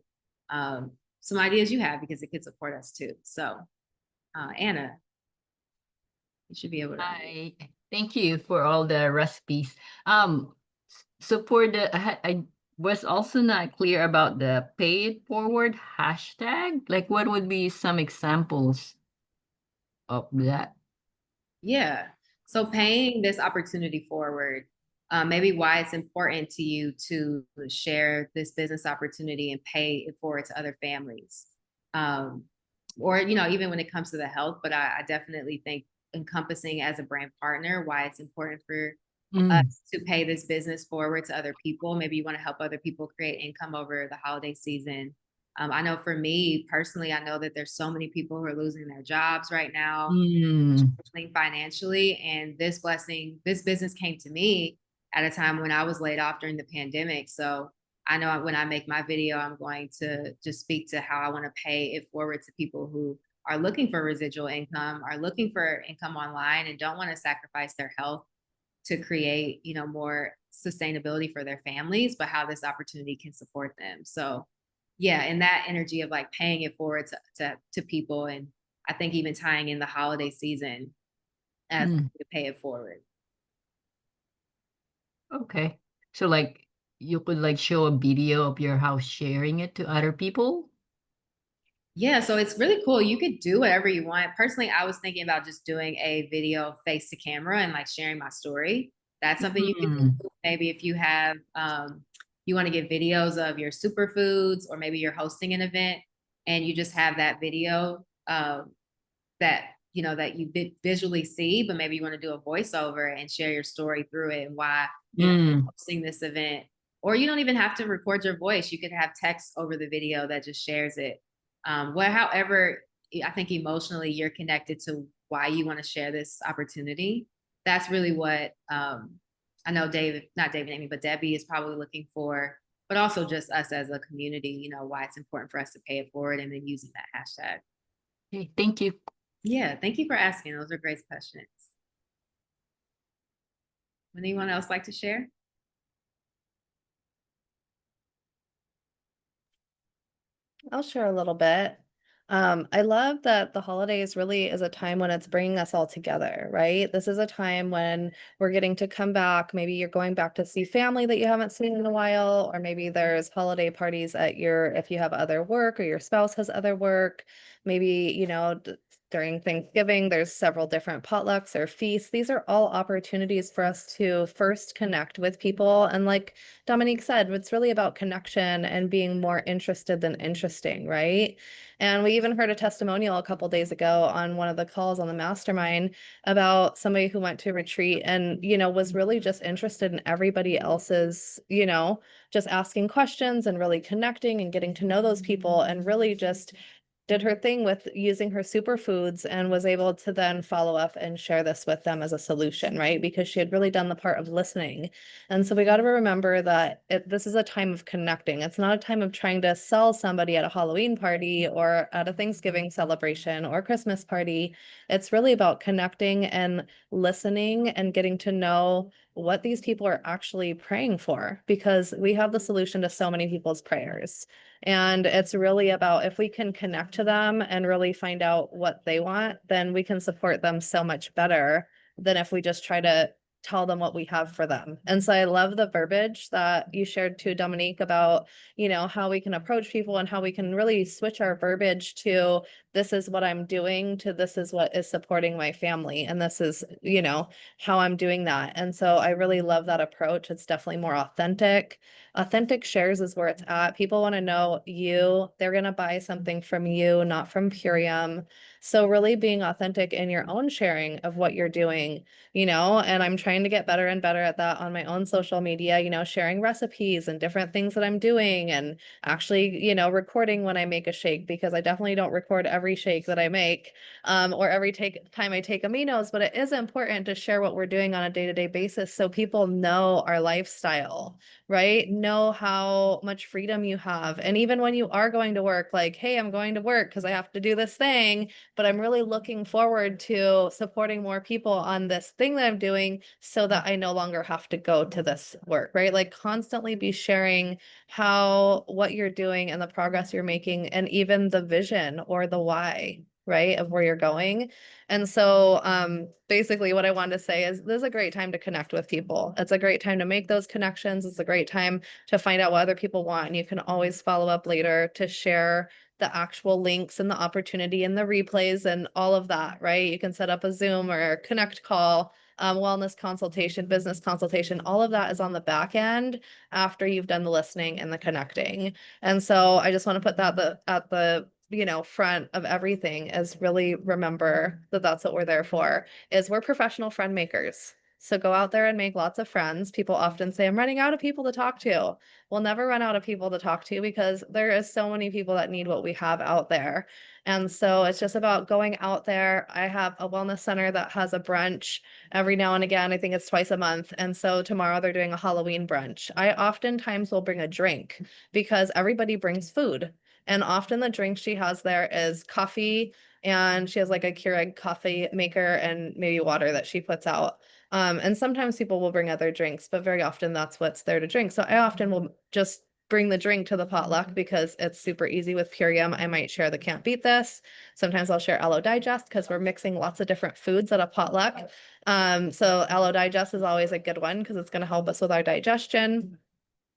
some ideas you have, because it could support us too. So Anna, you should be able to. Thank you for all the recipes. So for I was also not clear about the pay it forward hashtag. Like, what would be some examples of that? Yeah. So paying this opportunity forward, maybe why it's important to you to share this business opportunity and pay it forward to other families. or, you know, even when it comes to the health, but I definitely think encompassing as a brand partner, why it's important for Mm. us to pay this business forward to other people. Maybe you want to help other people create income over the holiday season. I know for me personally, I know that there's so many people who are losing their jobs right now, Mm. struggling financially. And this business came to me at a time when I was laid off during the pandemic. So I know when I make my video, I'm going to just speak to how I want to pay it forward to people who are looking for residual income, are looking for income online, and don't want to sacrifice their health to create, you know, more sustainability for their families, but how this opportunity can support them. So yeah, and that energy of like paying it forward to people, and I think even tying in the holiday season as Mm. to pay it forward. Okay. So like you could like show a video of your house sharing it to other people? Yeah, so it's really cool. You could do whatever you want. Personally, I was thinking about just doing a video face to camera and like sharing my story. That's something you could Mm. do. Maybe if you have, you want to get videos of your superfoods, or maybe you're hosting an event and you just have that video that, you know, that you visually see, but maybe you want to do a voiceover and share your story through it and why you're Mm. hosting this event. Or you don't even have to record your voice. You could have text over the video that just shares it. However, I think emotionally you're connected to why you want to share this opportunity. That's really what I know not David Amy, but Debbie is probably looking for, but also just us as a community, you know, why it's important for us to pay it forward and then using that hashtag. Okay, thank you. Yeah, thank you for asking. Those are great questions. Would anyone else like to share? I'll share a little bit. I love that the holidays really is a time when it's bringing us all together, right? This is a time when we're getting to come back. Maybe you're going back to see family that you haven't seen in a while, or maybe there's holiday parties at if you have other work or your spouse has other work. Maybe, you know, during Thanksgiving, there's several different potlucks or feasts. These are all opportunities for us to first connect with people. And like Dominique said, it's really about connection and being more interested than interesting, right? And we even heard a testimonial a couple days ago on one of the calls on the mastermind about somebody who went to a retreat and, you know, was really just interested in everybody else's, you know, just asking questions and really connecting and getting to know those people, and really just did her thing with using her superfoods and was able to then follow up and share this with them as a solution, right? Because she had really done the part of listening. And so we got to remember that this is a time of connecting. It's not a time of trying to sell somebody at a Halloween party or at a Thanksgiving celebration or Christmas party. It's really about connecting and listening and getting to know what these people are actually praying for, because we have the solution to so many people's prayers. And it's really about, if we can connect to them and really find out what they want, then we can support them so much better than if we just try to tell them what we have for them. And so I love the verbiage that you shared too, Dominique, about, you know, how we can approach people and how we can really switch our verbiage to, this is what I'm doing, to this is what is supporting my family. And this is, you know, how I'm doing that. And so I really love that approach. It's definitely more authentic. Authentic shares is where it's at. People want to know you. They're going to buy something from you, not from Purium. So really being authentic in your own sharing of what you're doing, you know, and I'm trying to get better and better at that on my own social media, you know, sharing recipes and different things that I'm doing, and actually, you know, recording when I make a shake, because I definitely don't record every shake that I make, or every time I take aminos, but it is important to share what we're doing on a day-to-day basis so people know our lifestyle, right? Know how much freedom you have. And even when you are going to work, like, hey, I'm going to work because I have to do this thing, but I'm really looking forward to supporting more people on this thing that I'm doing so that I no longer have to go to this work, right? Like constantly be sharing what you're doing and the progress you're making, and even the vision or the why, right, of where you're going. And so basically what I wanted to say is, this is a great time to connect with people. It's a great time to make those connections. It's a great time to find out what other people want. And you can always follow up later to share the actual links and the opportunity and the replays and all of that, right? You can set up a Zoom or a Connect call, wellness consultation, business consultation. All of that is on the back end after you've done the listening and the connecting. And so I just want to put that at the front of everything is really remember that that's what we're there for, is we're professional friend makers. So go out there and make lots of friends. People often say, I'm running out of people to talk to. We'll never run out of people to talk to because there is so many people that need what we have out there. And so it's just about going out there. I have a wellness center that has a brunch every now and again. I think it's twice a month. And so tomorrow they're doing a Halloween brunch. I oftentimes will bring a drink because everybody brings food. And often the drink she has there is coffee, and she has like a Keurig coffee maker and maybe water that she puts out. And sometimes people will bring other drinks, but very often that's what's there to drink. So I often will just bring the drink to the potluck because it's super easy with Purium. I might share the Can't Beat This. Sometimes I'll share Aloe Digest because we're mixing lots of different foods at a potluck. So Aloe Digest is always a good one because it's going to help us with our digestion.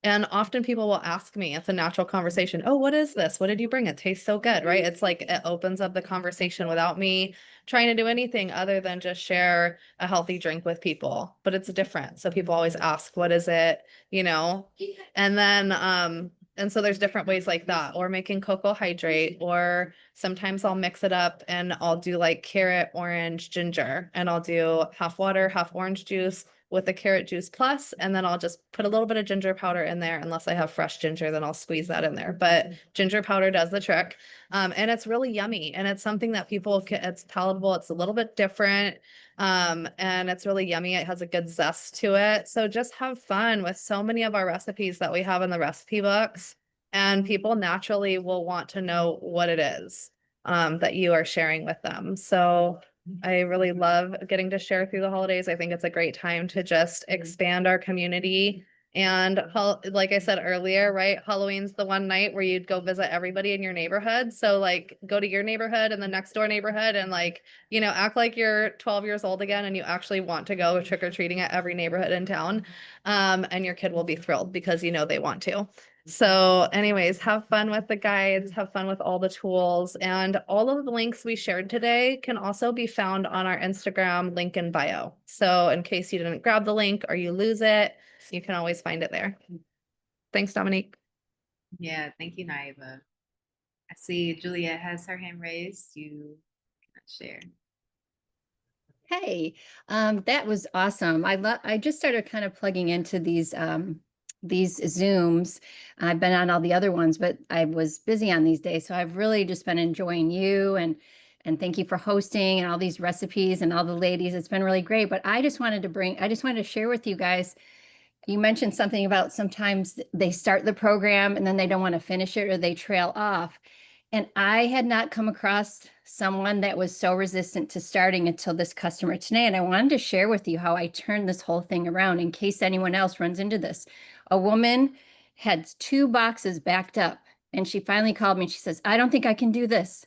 And often people will ask me, it's a natural conversation. Oh, what is this? What did you bring? It tastes so good, right? It's like it opens up the conversation without me trying to do anything other than just share a healthy drink with people. But it's different. So people always ask, what is it? And then, and so there's different ways like that, or making cocoa hydrate, or sometimes I'll mix it up and I'll do like carrot, orange, ginger, and I'll do half water, half orange juice with the carrot juice plus, and then I'll just put a little bit of ginger powder in there. Unless I have fresh ginger, then I'll squeeze that in there. But ginger powder does the trick. And it's really yummy. And it's something that it's palatable. It's a little bit different. And it's really yummy. It has a good zest to it. So just have fun with so many of our recipes that we have in the recipe books. And people naturally will want to know what it is that you are sharing with them. So I really love getting to share through the holidays. I think it's a great time to just expand our community. And like I said earlier, right? Halloween's the one night where you'd go visit everybody in your neighborhood. So like go to your neighborhood and the next door neighborhood and act like you're 12 years old again and you actually want to go trick-or-treating at every neighborhood in town. And your kid will be thrilled because they want to. So anyways, have fun with the guides, have fun with all the tools, and all of the links we shared today can also be found on our Instagram link in bio. So in case you didn't grab the link or you lose it, you can always find it there. Thanks, Dominique. Yeah, thank you, Naiva. I see Juliet has her hand raised. You cannot share. Hey, that was awesome. I just started kind of plugging into these Zooms. I've been on all the other ones, but I was busy on these days. So I've really just been enjoying you and thank you for hosting and all these recipes and all the ladies. It's been really great. But I just wanted to share with you guys. You mentioned something about sometimes they start the program and then they don't want to finish it or they trail off. And I had not come across someone that was so resistant to starting until this customer today. And I wanted to share with you how I turned this whole thing around in case anyone else runs into this. A woman had 2 boxes backed up and she finally called me and she says, I don't think I can do this.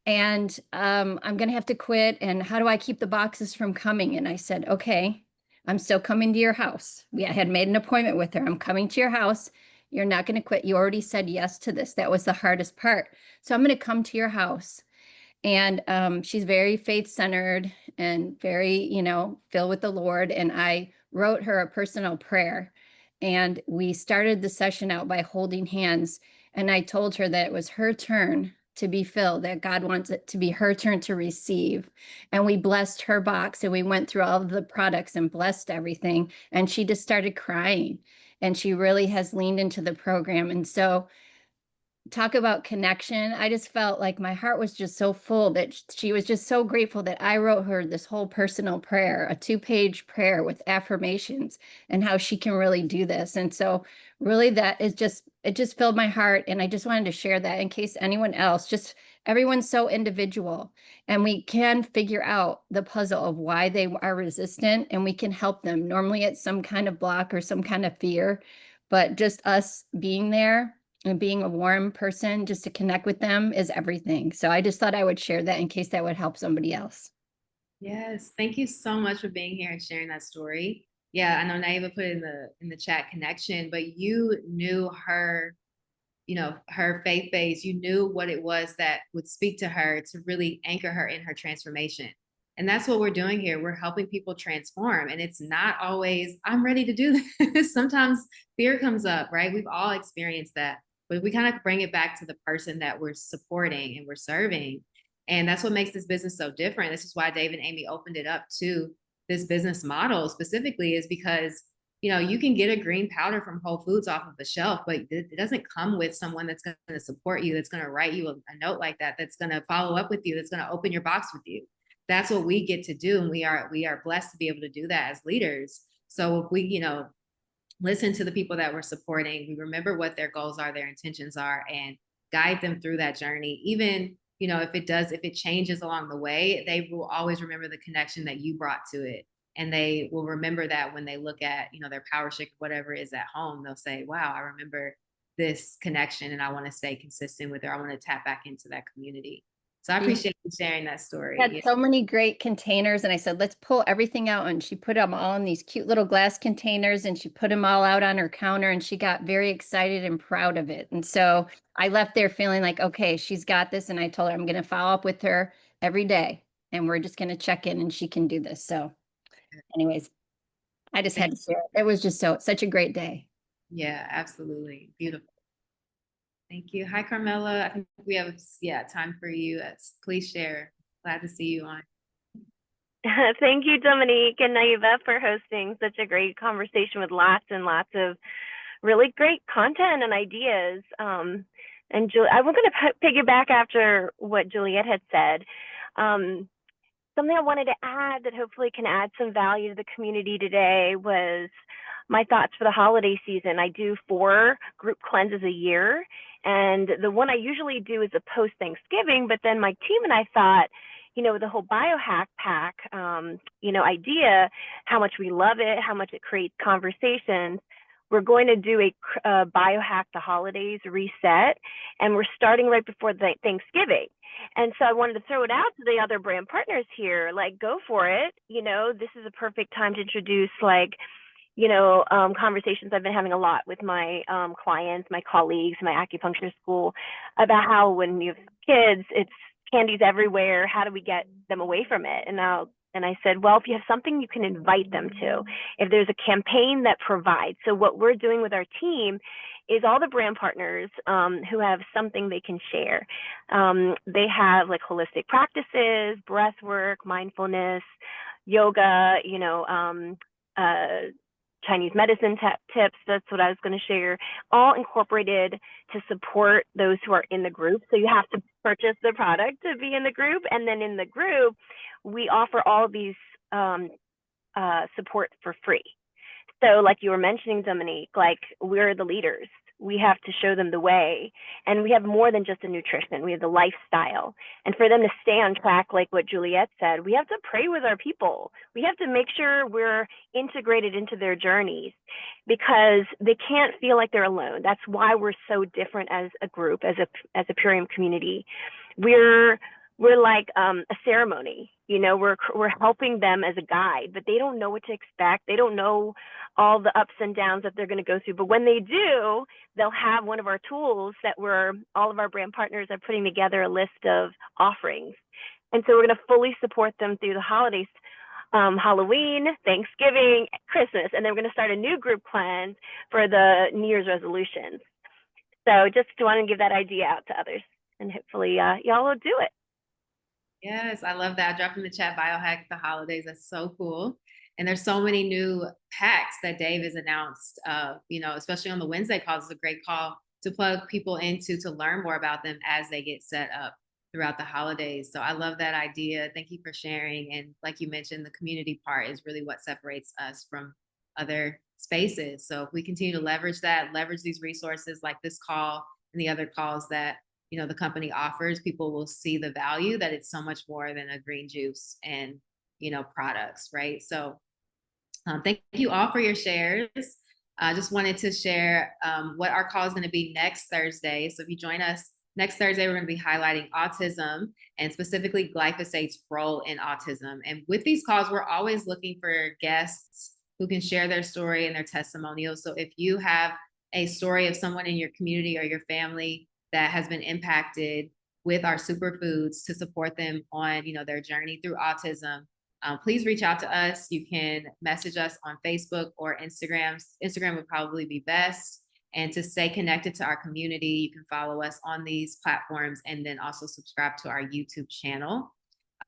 And I'm going to have to quit. And how do I keep the boxes from coming? And I said, okay, I'm still coming to your house. I had made an appointment with her. I'm coming to your house. You're not going to quit. You already said yes to this. That was the hardest part. So I'm going to come to your house. And she's very faith-centered and very, filled with the Lord. And I wrote her a personal prayer. And we started the session out by holding hands. And I told her that it was her turn to be filled, that God wants it to be her turn to receive. And we blessed her box and we went through all of the products and blessed everything. And she just started crying. And she really has leaned into the program. And so talk about connection. I just felt like my heart was just so full that she was just so grateful that I wrote her this whole personal prayer, a 2-page prayer with affirmations and how she can really do this. And so really it just filled my heart. And I just wanted to share that in case anyone else, everyone's so individual and we can figure out the puzzle of why they are resistant and we can help them. Normally it's some kind of block or some kind of fear, but just us being there and being a warm person just to connect with them is everything. So I just thought I would share that in case that would help somebody else. Yes, thank you so much for being here and sharing that story. Yeah, I know Naiva put in the chat connection, but you knew her, her faith base. You knew what it was that would speak to her to really anchor her in her transformation. And that's what we're doing here. We're helping people transform. And it's not always, I'm ready to do this. Sometimes fear comes up, right? We've all experienced that. but we kind of bring it back to the person that we're supporting and we're serving. And that's what makes this business so different. This is why Dave and Amy opened it up to this business model specifically, is because, you know, you can get a green powder from Whole Foods off of the shelf, but it doesn't come with someone that's going to support you, that's going to write you a note like that, that's going to follow up with you, that's going to open your box with you. That's what we get to do. And we are blessed to be able to do that as leaders. So if we, you know, listen to the people that we're supporting, we remember what their goals are, their intentions are, and guide them through that journey. Even, you know, if it changes along the way, they will always remember the connection that you brought to it. And they will remember that when they look at, you know, their Power Shake, whatever is at home, they'll say, wow, I remember this connection and I want to stay consistent with it. I want to tap back into that community. So I appreciate you sharing that story. Had so many great containers, and I said, let's pull everything out. And she put them all in these cute little glass containers, and she put them all out on her counter, and she got very excited and proud of it. And so I left there feeling like, okay, she's got this. And I told her I'm going to follow up with her every day, and we're just going to check in, and she can do this. So anyways, I just had to share it. It was just such a great day. Yeah, absolutely. Beautiful. Thank you. Hi, Carmela. I think we have, time for you. Please share. Glad to see you on. Thank you, Dominique and Naiva, for hosting such a great conversation with lots and lots of really great content and ideas. And I'm going to piggyback after what Juliet had said. Something I wanted to add that hopefully can add some value to the community today was my thoughts for the holiday season. I do 4 group cleanses a year, and the one I usually do is a post-Thanksgiving, but then my team and I thought, you know, the whole biohack pack, idea, how much we love it, how much it creates conversations. We're going to do a biohack the holidays reset, and we're starting right before Thanksgiving. And so I wanted to throw it out to the other brand partners here, like, go for it. You know, this is a perfect time to introduce, conversations I've been having a lot with my clients, my colleagues, my acupuncture school, about how when you have kids, it's candies everywhere. How do we get them away from it? And I said, well, if you have something you can invite them to, if there's a campaign that provides. So what we're doing with our team is all the brand partners who have something they can share. They have like holistic practices, breath work, mindfulness, yoga, Chinese medicine tips. That's what I was going to share, all incorporated to support those who are in the group. So you have to purchase the product to be in the group. And then in the group, we offer all these support for free. So like you were mentioning, Dominique, like, we're the leaders. We have to show them the way. And we have more than just a nutrition. We have the lifestyle. And for them to stay on track, like what Juliet said, we have to pray with our people. We have to make sure we're integrated into their journeys, because they can't feel like they're alone. That's why we're so different as a group, as a Purium community. We're like a ceremony, we're helping them as a guide, but they don't know what to expect. They don't know all the ups and downs that they're going to go through. But when they do, they'll have one of our tools that all of our brand partners are putting together a list of offerings. And so we're going to fully support them through the holidays, Halloween, Thanksgiving, Christmas, and then we're going to start a new group cleanse for the New Year's resolutions. So just want to give that idea out to others, and hopefully y'all will do it. Yes, I love that. I dropped in the chat biohack the holidays. That's so cool. And there's so many new packs that Dave has announced, especially on the Wednesday calls. It's a great call to plug people into to learn more about them as they get set up throughout the holidays. So I love that idea. Thank you for sharing. And like you mentioned, the community part is really what separates us from other spaces. So if we continue to leverage these resources like this call and the other calls that the company offers, people will see the value that it's so much more than a green juice and, products, right? So thank you all for your shares. I just wanted to share what our call is going to be next Thursday. So if you join us next Thursday, we're going to be highlighting autism and specifically glyphosate's role in autism. And with these calls, we're always looking for guests who can share their story and their testimonials. So if you have a story of someone in your community or your family that has been impacted with our superfoods to support them on, their journey through autism, please reach out to us. You can message us on Facebook or Instagram. Instagram would probably be best. And to stay connected to our community, you can follow us on these platforms and then also subscribe to our YouTube channel.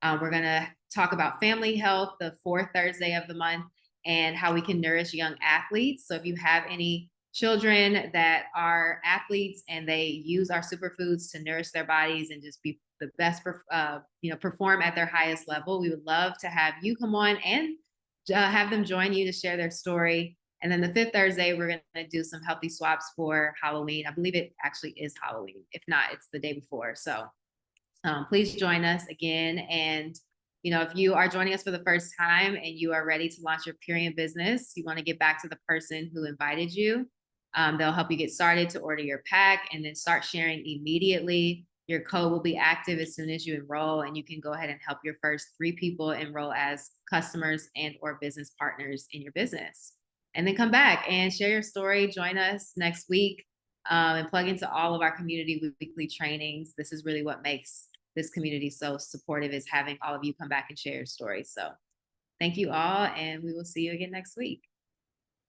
We're going to talk about family health the fourth Thursday of the month and how we can nourish young athletes. So if you have any children that are athletes and they use our superfoods to nourish their bodies and just be the best, perform at their highest level, we would love to have you come on and have them join you to share their story. And then the fifth Thursday, we're going to do some healthy swaps for Halloween. I believe it actually is Halloween. If not, it's the day before. So please join us again. And, if you are joining us for the first time and you are ready to launch your Purion business, you want to get back to the person who invited you. They'll help you get started to order your pack and then start sharing immediately. Your code will be active as soon as you enroll, and you can go ahead and help your first 3 people enroll as customers and or business partners in your business. And then come back and share your story. Join us next week and plug into all of our community weekly trainings. This is really what makes this community so supportive, is having all of you come back and share your stories. So thank you all, and we will see you again next week.